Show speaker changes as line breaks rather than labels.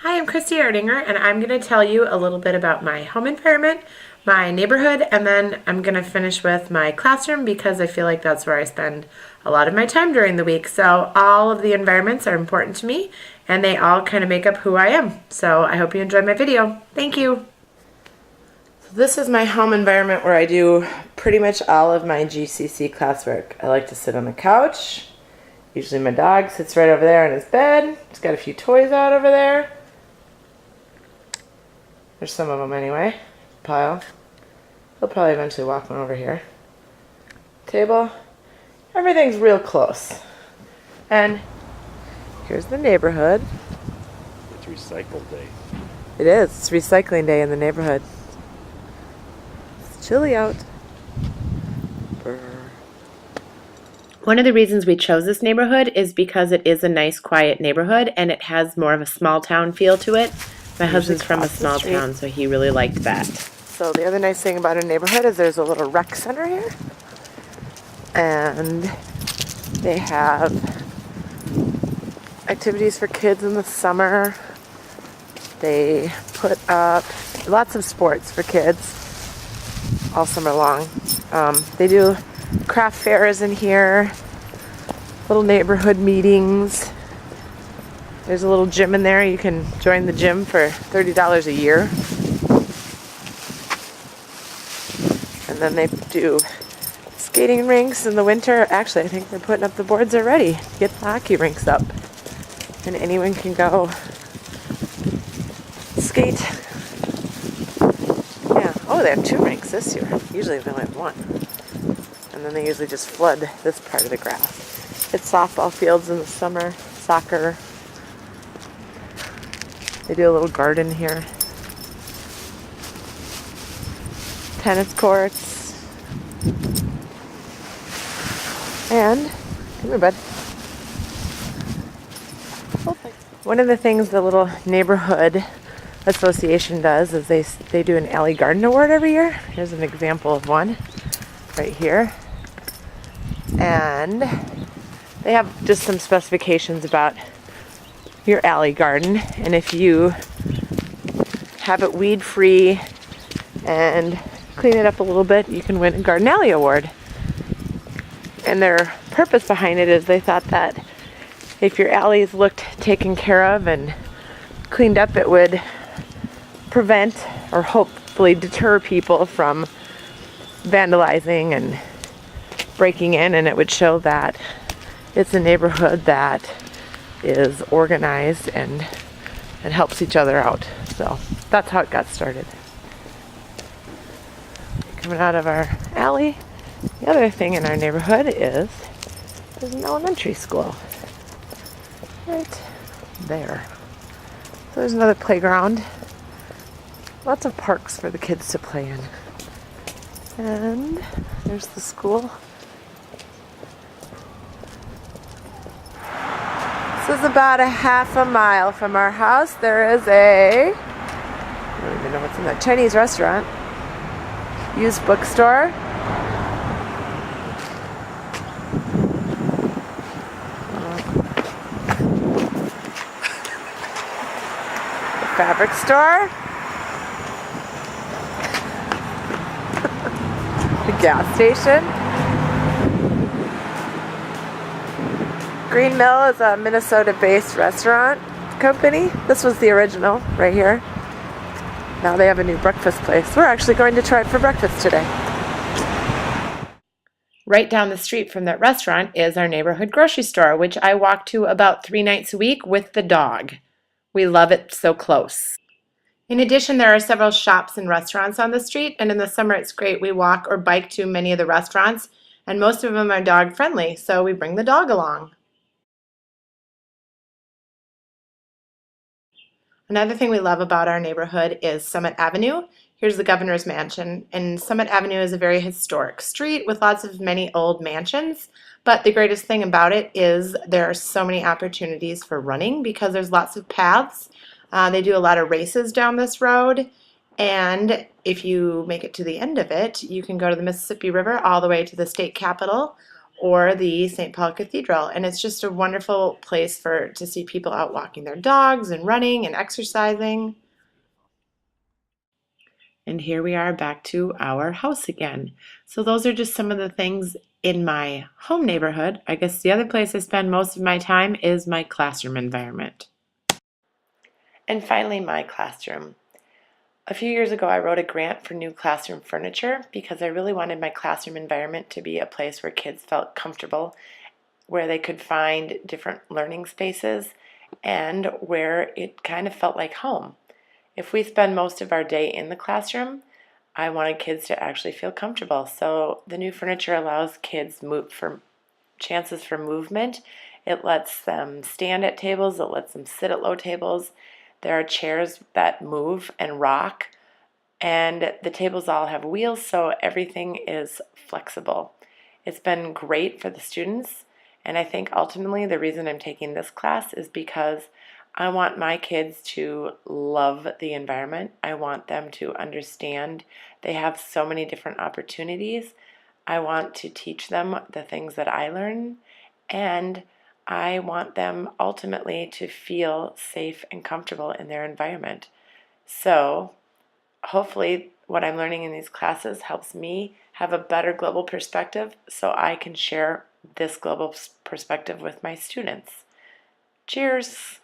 Hi, I'm Christy Erdinger, and I'm going to tell you a little bit about my home environment, my neighborhood, and then I'm going to finish with my classroom because I feel like that's where I spend a lot of my time during the week. So all of the environments are important to me, and they all kind of make up who I am. So I hope you enjoyed my video. Thank you. So this is my home environment where I do pretty much all of my GCC classwork. I like to sit on the couch. Usually my dog sits right over there in his bed. He's got a few toys out over there. There's some of them anyway. Pile. He'll probably eventually walk one over here. Table. Everything's real close. And here's the neighborhood.
It's recycle day.
It is. It's recycling day in the neighborhood. It's chilly out. Brr. One of the reasons we chose this neighborhood is because it is a nice, quiet neighborhood and it has more of a small town feel to it. My husband's from a small town, so he really liked that. So the other nice thing about a neighborhood is there's a little rec center here. And they have activities for kids in the summer. They put up lots of sports for kids all summer long. They do craft fairs in here, little neighborhood meetings. There's a little gym in there. You can join the gym for $30 a year. And then they do skating rinks in the winter. Actually, I think they're putting up the boards already to get the hockey rinks up. And anyone can go skate. Yeah. Oh, they have 2 rinks this year. Usually they only have 1. And then they usually just flood this part of the grass. It's softball fields in the summer, soccer. They do a little garden here. Tennis courts. And, come here, bud. One of the things the little neighborhood association does is they do an alley garden award every year. Here's an example of one right here. And they have just some specifications about your alley garden, and if you have it weed free and clean it up a little bit, you can win a garden alley award. And their purpose behind it is they thought that if your alleys looked taken care of and cleaned up, it would prevent or hopefully deter people from vandalizing and breaking in, and it would show that it's a neighborhood that is organized and helps each other out. So that's how it got started. Coming out of our alley, the other thing in our neighborhood is there's an elementary school right there. So there's another playground. Lots of parks for the kids to play in. And there's the school. This is about a half a mile from our house. There is I don't even know what's in that, Chinese restaurant, used bookstore, the fabric store, the gas station. Green Mill is a Minnesota-based restaurant company. This was the original right here. Now they have a new breakfast place. We're actually going to try it for breakfast today. Right down the street from that restaurant is our neighborhood grocery store, which I walk to about 3 nights a week with the dog. We love it so close. In addition, there are several shops and restaurants on the street, and in the summer it's great. We walk or bike to many of the restaurants, and most of them are dog friendly, so we bring the dog along. Another thing we love about our neighborhood is Summit Avenue. Here's the governor's mansion, and Summit Avenue is a very historic street with lots of many old mansions, but the greatest thing about it is there are so many opportunities for running because there's lots of paths. They do a lot of races down this road, and if you make it to the end of it, you can go to the Mississippi River all the way to the state capitol, or the St. Paul Cathedral. And it's just a wonderful place to see people out walking their dogs and running and exercising. And here we are back to our house again. So those are just some of the things in my home neighborhood. I guess the other place I spend most of my time is my classroom environment. And finally, my classroom. A few years ago, I wrote a grant for new classroom furniture because I really wanted my classroom environment to be a place where kids felt comfortable, where they could find different learning spaces, and where it kind of felt like home. If we spend most of our day in the classroom, I wanted kids to actually feel comfortable. So the new furniture allows kids chances for movement. It lets them stand at tables, it lets them sit at low tables. There are chairs that move and rock, and the tables all have wheels, so everything is flexible. It's been great for the students, and I think ultimately the reason I'm taking this class is because I want my kids to love the environment. I want them to understand they have so many different opportunities. I want to teach them the things that I learn, and I want them ultimately to feel safe and comfortable in their environment. So, hopefully, what I'm learning in these classes helps me have a better global perspective so I can share this global perspective with my students. Cheers!